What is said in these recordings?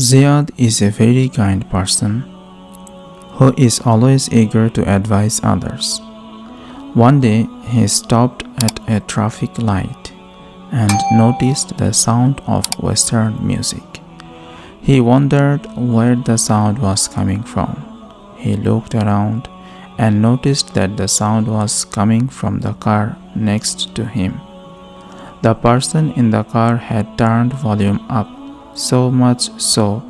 Ziyad is a very kind person who is always eager to advise others. One day he stopped at a traffic light and noticed the sound of Western music. He wondered where the sound was coming from. He looked around and noticed that the sound was coming from the car next to him. The person in the car had turned volume up so much so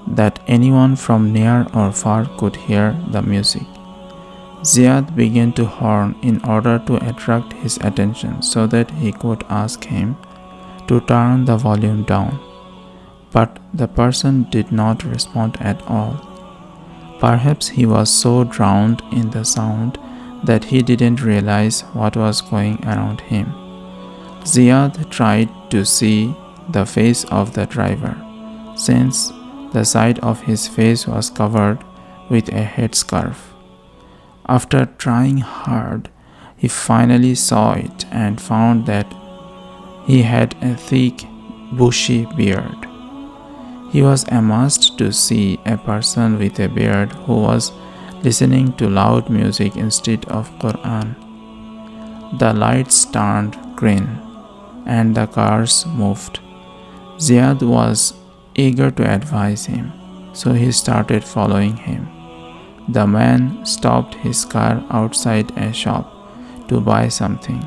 that anyone from near or far could hear the music. Ziyad began to horn in order to attract his attention so that he could ask him to turn the volume down. But the person did not respond at all. Perhaps he was so drowned in the sound that he didn't realize what was going around him. Ziyad tried to see the face of the driver, since the side of his face was covered with a headscarf. After trying hard, he finally saw it and found that he had a thick, bushy beard. He was amazed to see a person with a beard who was listening to loud music instead of Quran. The lights turned green and the cars moved. Ziyad was eager to advise him, so he started following him. The man stopped his car outside a shop to buy something.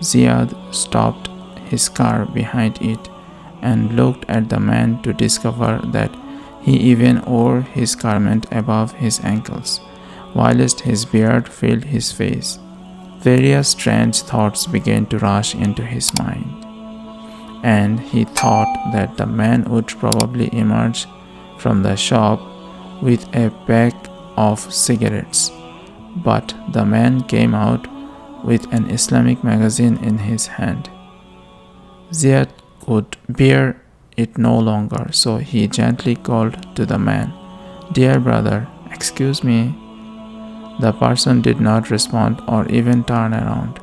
Ziyad stopped his car behind it and looked at the man to discover that he even wore his garment above his ankles, whilst his beard filled his face. Various strange thoughts began to rush into his mind, and he thought that the man would probably emerge from the shop with a pack of cigarettes. But the man came out with an Islamic magazine in his hand. Ziyad could bear it no longer, so he gently called to the man, "Dear brother, excuse me." The person did not respond or even turn around.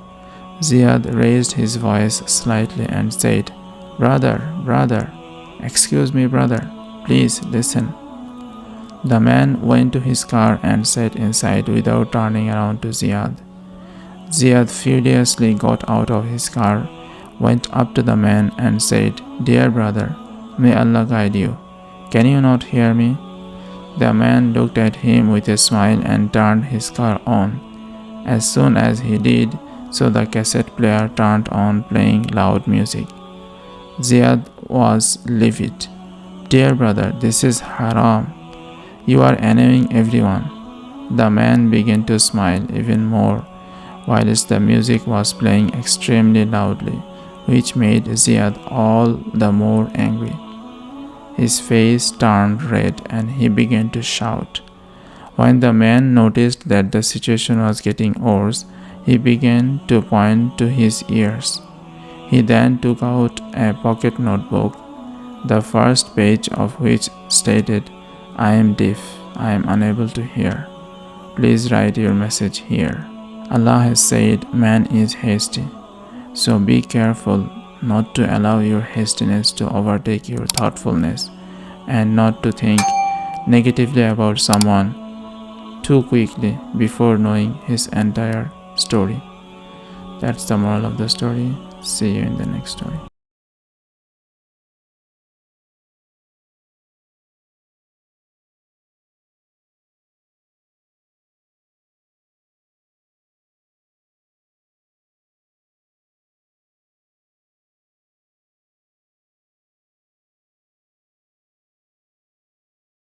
Ziyad raised his voice slightly and said, Brother, excuse me brother, please listen." The man went to his car and sat inside without turning around to Ziyad. Ziyad furiously got out of his car, went up to the man and said, "Dear brother, may Allah guide you. Can you not hear me?" The man looked at him with a smile and turned his car on. As soon as he did so, the cassette player turned on, playing loud music. Ziyad was livid. "Dear brother, this is haram. You are annoying everyone." The man began to smile even more, whilst the music was playing extremely loudly, which made Ziyad all the more angry. His face turned red and he began to shout. When the man noticed that the situation was getting worse, he began to point to his ears. He then took out a pocket notebook, the first page of which stated, "I am deaf, I am unable to hear. Please write your message here. Allah has said man is hasty, so be careful not to allow your hastiness to overtake your thoughtfulness, and not to think negatively about someone too quickly before knowing his entire story." That's the moral of the story. See you in the next story.